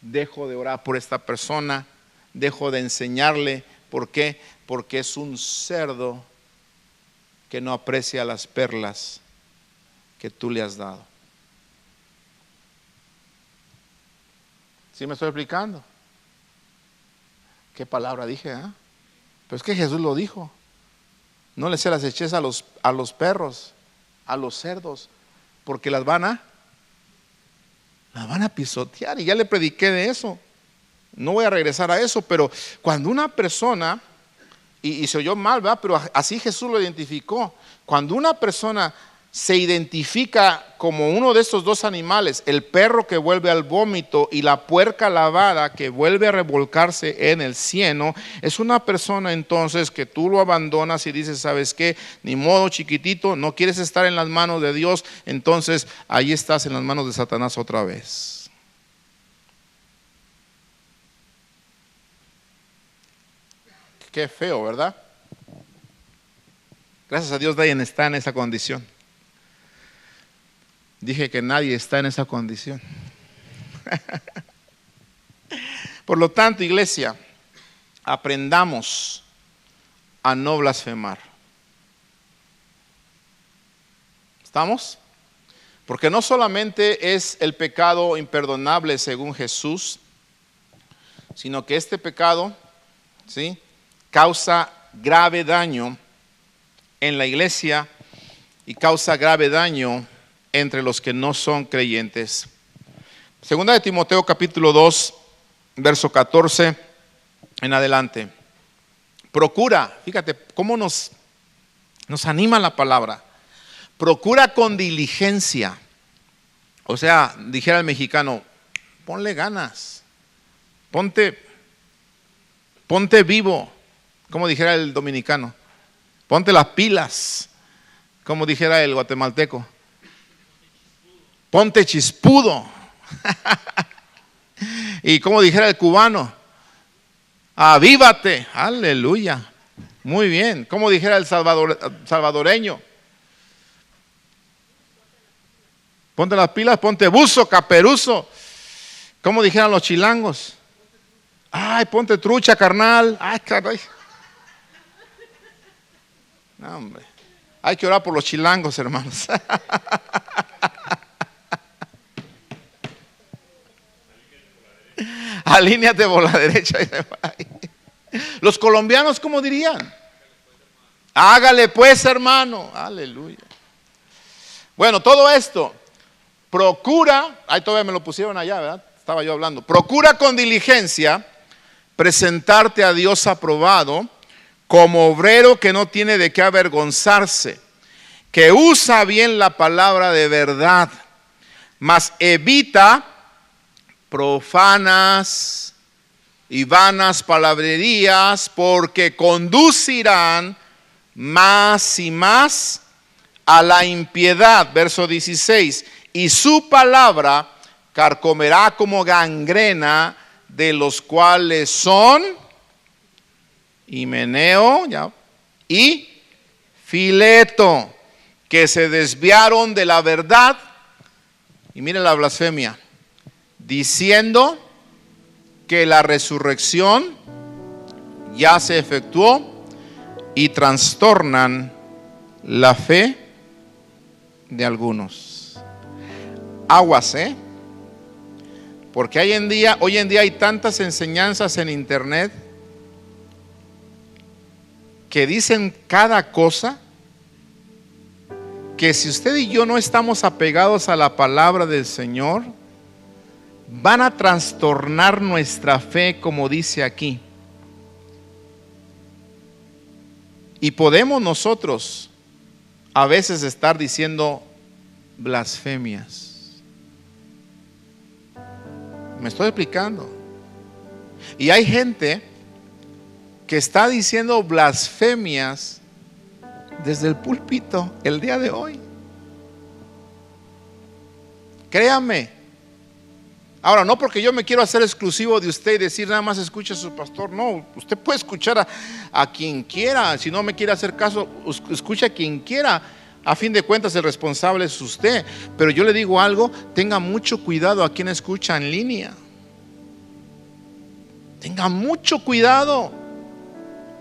Dejo de orar por esta persona, dejo de enseñarle. ¿Por qué? Porque es un cerdo que no aprecia las perlas que tú le has dado. ¿Sí me estoy explicando? ¿Qué palabra dije? Pero es que Jesús lo dijo. No les se las eches a los perros, a los cerdos, porque las van a pisotear. Y ya le prediqué de eso. No voy a regresar a eso, pero cuando una persona, y se oyó mal, ¿verdad? Pero así Jesús lo identificó. Cuando una persona se identifica como uno de estos dos animales, el perro que vuelve al vómito y la puerca lavada que vuelve a revolcarse en el cieno, es una persona entonces que tú lo abandonas y dices, ¿sabes qué? Ni modo, chiquitito, no quieres estar en las manos de Dios, entonces ahí estás en las manos de Satanás otra vez. Qué feo, ¿verdad? Gracias a Dios nadie está en esa condición. Dije que nadie está en esa condición. Por lo tanto, iglesia, aprendamos a no blasfemar. ¿Estamos? Porque no solamente es el pecado imperdonable según Jesús, sino que este pecado, ¿sí?, causa grave daño en la iglesia y causa grave daño entre los que no son creyentes. Segunda de Timoteo capítulo 2, verso 14 en adelante. Procura, fíjate cómo nos anima la palabra. Procura con diligencia. O sea, dijera el mexicano, ponle ganas. Ponte vivo, como dijera el dominicano. Ponte las pilas, como dijera el guatemalteco. Ponte chispudo. Y como dijera el cubano, avívate. Aleluya. Muy bien. Como dijera el salvadoreño, ponte las pilas, ponte buzo, caperuzo. Como dijeran los chilangos, ay, ponte trucha, carnal. Ay, caray. No, hombre. Hay que orar por los chilangos, hermanos. Alíneate por la derecha. Los colombianos, ¿cómo dirían? Hágale pues, hermano. Aleluya. Bueno, todo esto, procura, ahí todavía me lo pusieron allá, ¿verdad? Estaba yo hablando. Procura con diligencia presentarte a Dios aprobado, como obrero que no tiene de qué avergonzarse, que usa bien la palabra de verdad, mas evita profanas y vanas palabrerías, porque conducirán más y más a la impiedad. Verso 16, y su palabra carcomerá como gangrena, de los cuales son Himeneo y Fileto, que se desviaron de la verdad. Y miren la blasfemia, diciendo que la resurrección ya se efectuó, y trastornan la fe de algunos. Aguas, porque hoy en día hay tantas enseñanzas en internet que dicen cada cosa, que si usted y yo no estamos apegados a la palabra del Señor, van a trastornar nuestra fe, como dice aquí. Y podemos nosotros a veces estar diciendo blasfemias. Me estoy explicando. Y hay gente que está diciendo blasfemias desde el púlpito el día de hoy. Créame. Ahora, no porque yo me quiero hacer exclusivo de usted y decir nada más escuche a su pastor. No, usted puede escuchar a quien quiera. Si no me quiere hacer caso, escuche a quien quiera. A fin de cuentas el responsable es usted. Pero yo le digo algo, tenga mucho cuidado a quien escucha en línea. Tenga mucho cuidado.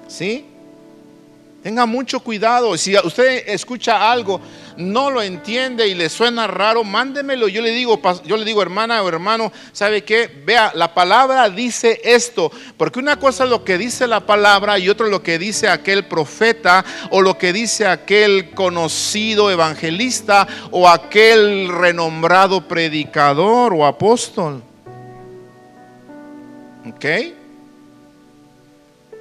¿Sí? Tenga mucho cuidado. Si usted escucha algo, no lo entiende y le suena raro, mándemelo. Yo le digo, hermana o hermano, ¿sabe qué? Vea, la palabra dice esto. Porque una cosa es lo que dice la palabra y otra lo que dice aquel profeta, o lo que dice aquel conocido evangelista, o aquel renombrado predicador o apóstol. ¿Ok?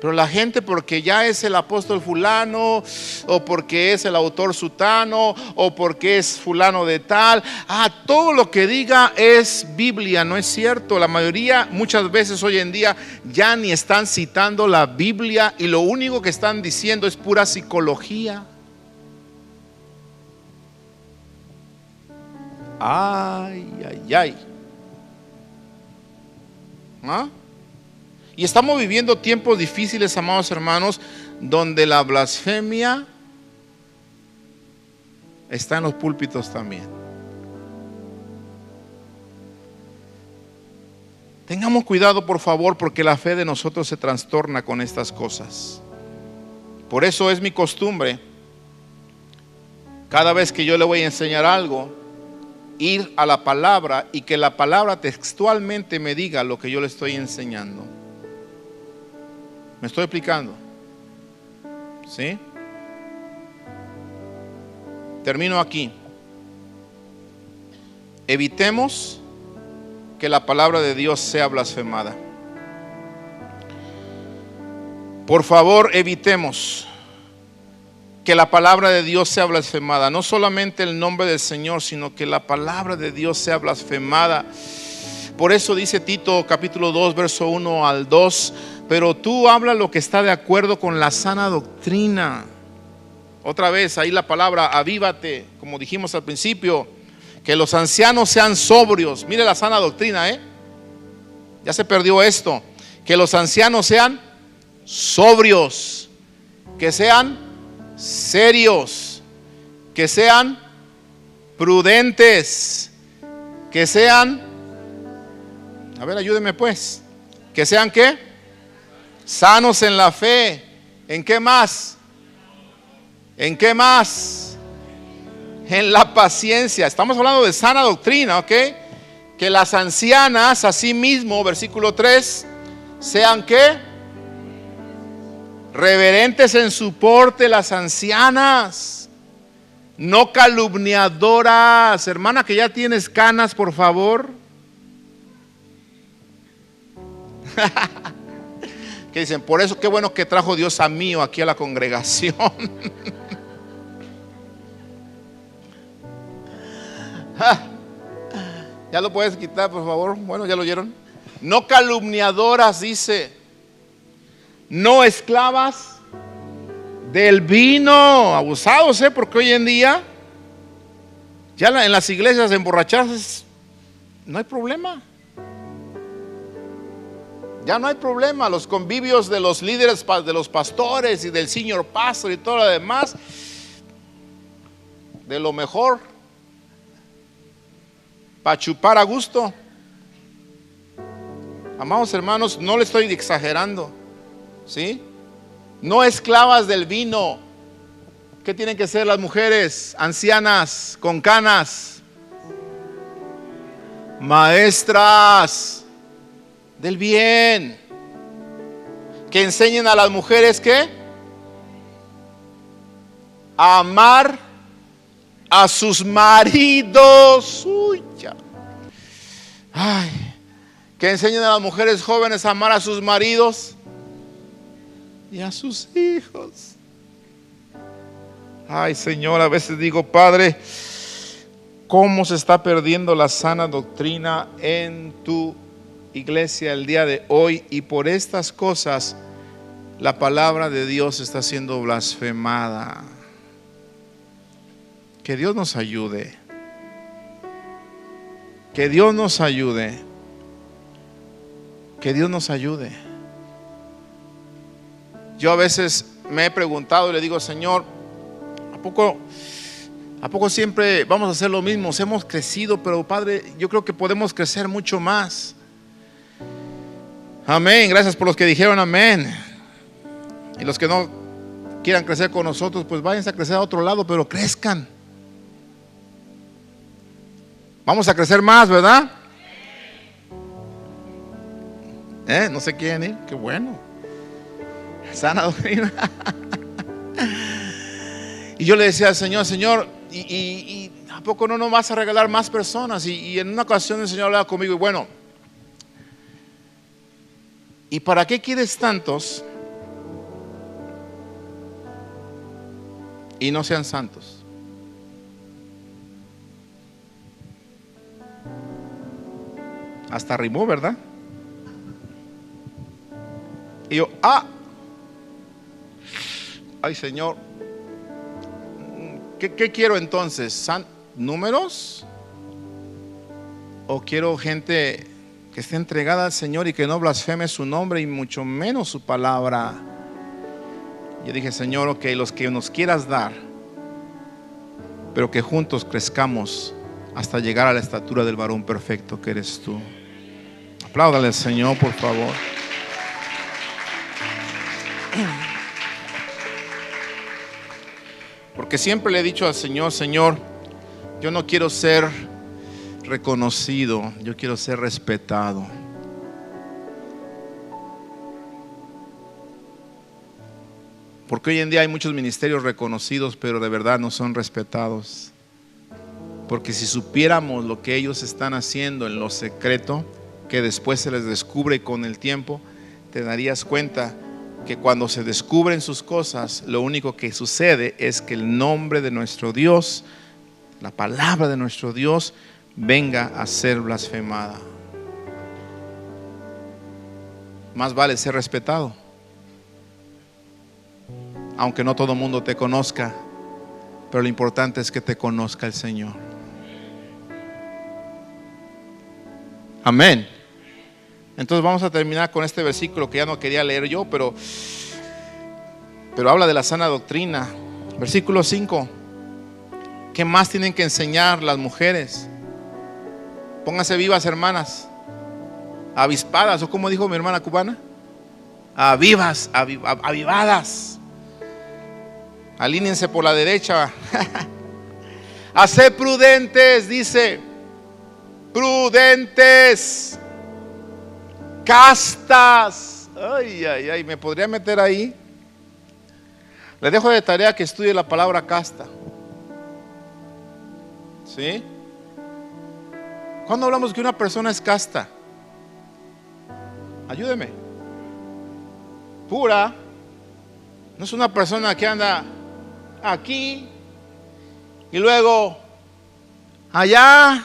Pero la gente, porque ya es el apóstol fulano, o porque es el autor sutano, o porque es fulano de tal, todo lo que diga es Biblia. No es cierto. La mayoría, muchas veces hoy en día, ya ni están citando la Biblia, y lo único que están diciendo es pura psicología. Ay, ay, ay. Y estamos viviendo tiempos difíciles, amados hermanos, donde la blasfemia está en los púlpitos también. Tengamos cuidado, por favor, porque la fe de nosotros se trastorna con estas cosas. Por eso es mi costumbre, cada vez que yo le voy a enseñar algo, ir a la palabra y que la palabra textualmente me diga lo que yo le estoy enseñando. ¿Me estoy explicando? ¿Sí? Termino aquí. Evitemos que la palabra de Dios sea blasfemada. Por favor, evitemos que la palabra de Dios sea blasfemada. No solamente el nombre del Señor, sino que la palabra de Dios sea blasfemada. Por eso dice Tito capítulo 2 verso 1 al 2: pero tú habla lo que está de acuerdo con la sana doctrina. Otra vez ahí la palabra avívate, como dijimos al principio, que los ancianos sean sobrios. Mire la sana doctrina, ya se perdió esto. Que los ancianos sean sobrios, que sean serios, que sean prudentes, que sean, a ver, ayúdeme pues, que sean ¿qué? Sanos en la fe. ¿En qué más? ¿En qué más? En la paciencia. Estamos hablando de sana doctrina, ¿ok? Que las ancianas, asimismo, versículo 3, sean ¿qué? Reverentes en su porte, las ancianas, no calumniadoras. Hermana que ya tienes canas, por favor. Que dicen, por eso qué bueno que trajo Dios a mí o aquí a la congregación. Ya lo puedes quitar, por favor. Bueno, ya lo oyeron. No calumniadoras, dice. No esclavas del vino. Abusados, porque hoy en día ya en las iglesias emborracharse no hay problema. Ya no hay problema. Los convivios de los líderes, de los pastores y del senior pastor y todo lo demás, de lo mejor, para chupar a gusto. Amados hermanos, no le estoy exagerando, ¿sí? No esclavas del vino. ¿Qué tienen que ser las mujeres ancianas con canas? Maestras del bien, que enseñen a las mujeres ¿qué? A amar a sus maridos. Uy, ya. Ay, que enseñen a las mujeres jóvenes a amar a sus maridos y a sus hijos. Ay, Señor, a veces digo, Padre, ¿cómo se está perdiendo la sana doctrina en tu iglesia el día de hoy? Y por estas cosas la palabra de Dios está siendo blasfemada. Que Dios nos ayude. Que Dios nos ayude. Que Dios nos ayude. Yo a veces me he preguntado y le digo, Señor, ¿a poco siempre vamos a hacer lo mismo? Hemos crecido, pero Padre, yo creo que podemos crecer mucho más. Amén. Gracias por los que dijeron amén. Y los que no quieran crecer con nosotros, pues váyanse a crecer a otro lado, pero crezcan. Vamos a crecer más, ¿verdad? No sé quién, qué bueno. Sana doctrina. Y yo le decía al Señor, Señor, ¿y a poco no nos vas a regalar más personas? Y en una ocasión el Señor hablaba conmigo, y bueno, ¿y para qué quieres tantos y no sean santos. Hasta rimó, ¿verdad? Y yo, ay Señor, ¿qué quiero entonces? ¿Números? ¿O quiero gente que esté entregada al Señor y que no blasfeme su nombre y mucho menos su palabra? Yo dije, Señor, ok, los que nos quieras dar, pero que juntos crezcamos hasta llegar a la estatura del varón perfecto que eres tú. Apláudale al Señor, por favor. Porque siempre le he dicho al Señor, Señor, yo no quiero ser reconocido, yo quiero ser respetado. Porque hoy en día hay muchos ministerios reconocidos, pero de verdad no son respetados. Porque si supiéramos lo que ellos están haciendo en lo secreto, que después se les descubre con el tiempo, te darías cuenta que cuando se descubren sus cosas, lo único que sucede es que el nombre de nuestro Dios, la palabra de nuestro Dios, venga a ser blasfemada. Más vale ser respetado, aunque no todo el mundo te conozca, pero lo importante es que te conozca el Señor. Amén. Entonces vamos a terminar con este versículo que ya no quería leer yo, pero habla de la sana doctrina. Versículo 5. ¿Qué más tienen que enseñar las mujeres? Pónganse vivas, hermanas, avispadas, o como dijo mi hermana cubana, avivadas. Alínense por la derecha. A ser prudentes, dice, prudentes, castas. Ay, me podría meter ahí. Le dejo de tarea que estudie la palabra casta. ¿Sí? ¿Cuándo hablamos que una persona es casta? Ayúdeme. Pura. No es una persona que anda aquí y luego allá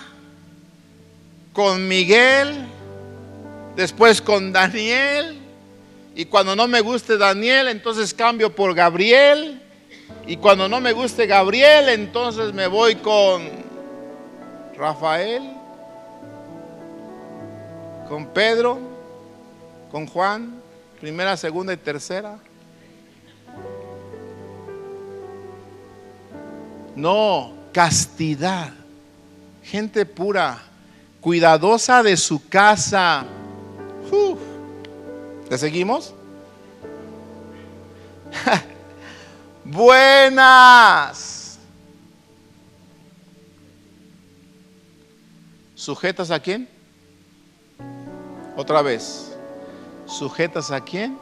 con Miguel, después con Daniel, y cuando no me guste Daniel, entonces cambio por Gabriel, y cuando no me guste Gabriel, entonces me voy con Rafael, con Pedro, con Juan, primera, segunda y tercera. No, castidad, gente pura, cuidadosa de su casa. ¿Le seguimos? Buenas. ¿Sujetas a quién? Otra vez. ¿Sujetas a quién?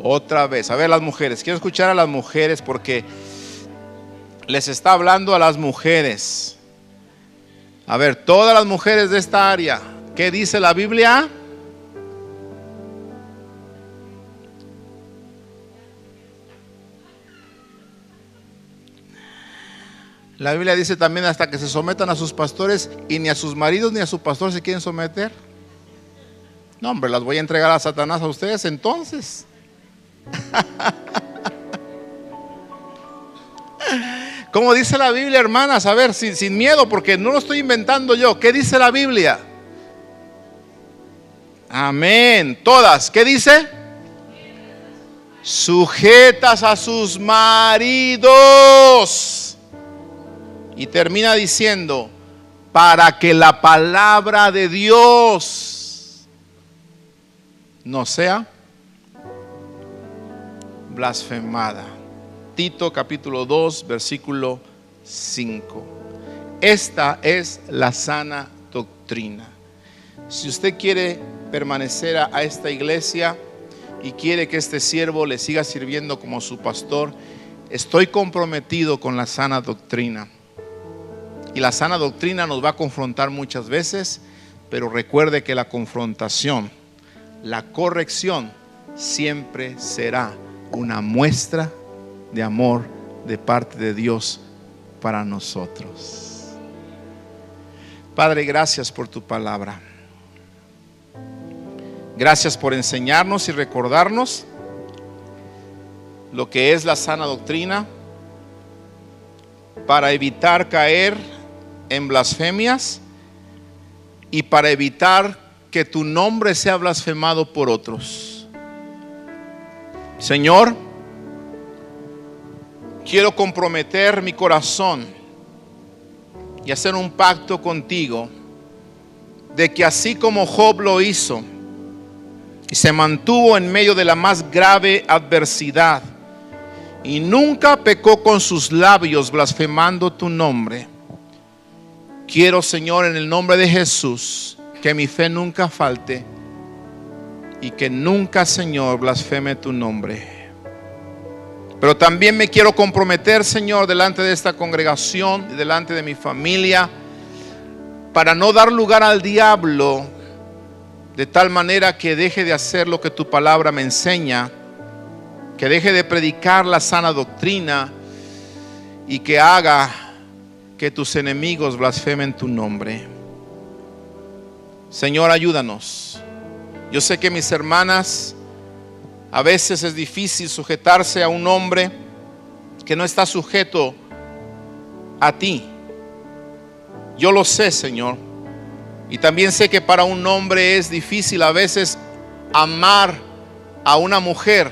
Otra vez. A ver, las mujeres. Quiero escuchar a las mujeres porque les está hablando a las mujeres. A ver, todas las mujeres de esta área, ¿qué dice la Biblia? La Biblia dice también hasta que se sometan a sus pastores, y ni a sus maridos ni a su pastor se quieren someter. No, hombre, las voy a entregar a Satanás a ustedes entonces. ¿Cómo dice la Biblia, hermanas? A ver, sin miedo, porque no lo estoy inventando yo. ¿Qué dice la Biblia? Amén. Todas, ¿qué dice? Sujetas a sus maridos. Y termina diciendo, para que la palabra de Dios no sea blasfemada. Tito capítulo 2 versículo 5. Esta es la sana doctrina. Si usted quiere permanecer a esta iglesia y quiere que este siervo le siga sirviendo como su pastor, estoy comprometido con la sana doctrina. Y la sana doctrina nos va a confrontar muchas veces, pero recuerde que la confrontación, la corrección, siempre será una muestra de amor de parte de Dios para nosotros. Padre, gracias por tu palabra. Gracias por enseñarnos y recordarnos lo que es la sana doctrina para evitar caer en blasfemias y para evitar que tu nombre sea blasfemado por otros. Señor, quiero comprometer mi corazón y hacer un pacto contigo de que así como Job lo hizo y se mantuvo en medio de la más grave adversidad y nunca pecó con sus labios blasfemando tu nombre, quiero, Señor, en el nombre de Jesús, que mi fe nunca falte y que nunca, Señor, blasfeme tu nombre. Pero también me quiero comprometer, Señor, delante de esta congregación y delante de mi familia, para no dar lugar al diablo, de tal manera que deje de hacer lo que tu palabra me enseña, que deje de predicar la sana doctrina y que haga que tus enemigos blasfemen tu nombre. Señor, ayúdanos. Yo sé que mis hermanas, a veces es difícil sujetarse a un hombre que no está sujeto a ti. Yo lo sé, Señor. Y también sé que para un hombre es difícil a veces amar a una mujer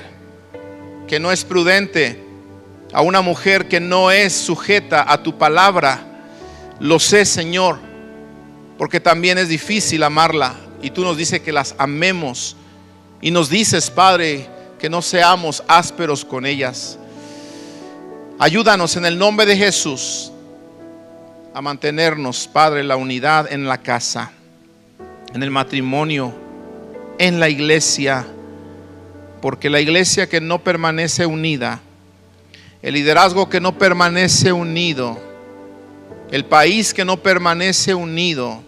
que no es prudente, a una mujer que no es sujeta a tu palabra. Lo sé, Señor, porque también es difícil amarla. Y tú nos dices que las amemos. Y nos dices, Padre, que no seamos ásperos con ellas. Ayúdanos en el nombre de Jesús a mantenernos, Padre, la unidad en la casa, en el matrimonio, en la iglesia. Porque la iglesia que no permanece unida, el liderazgo que no permanece unido, el país que no permanece unido,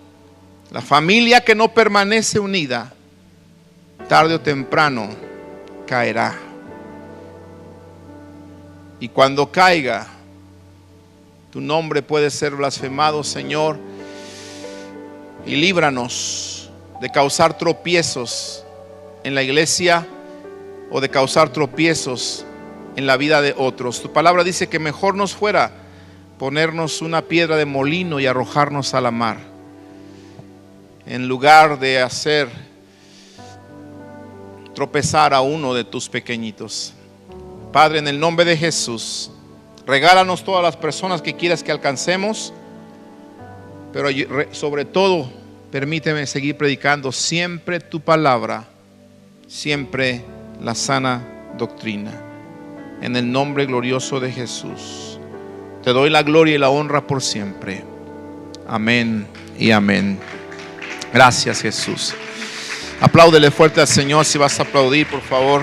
la familia que no permanece unida, tarde o temprano caerá. Y cuando caiga, tu nombre puede ser blasfemado, Señor, y líbranos de causar tropiezos en la iglesia o de causar tropiezos en la vida de otros. Tu palabra dice que mejor nos fuera ponernos una piedra de molino y arrojarnos a la mar, en lugar de hacer tropezar a uno de tus pequeñitos. Padre, en el nombre de Jesús, regálanos todas las personas que quieras que alcancemos, pero sobre todo permíteme seguir predicando siempre tu palabra, siempre la sana doctrina. En el nombre glorioso de Jesús, te doy la gloria y la honra por siempre. Amén y amén. Gracias, Jesús. Apláudele fuerte al Señor. Si vas a aplaudir, por favor.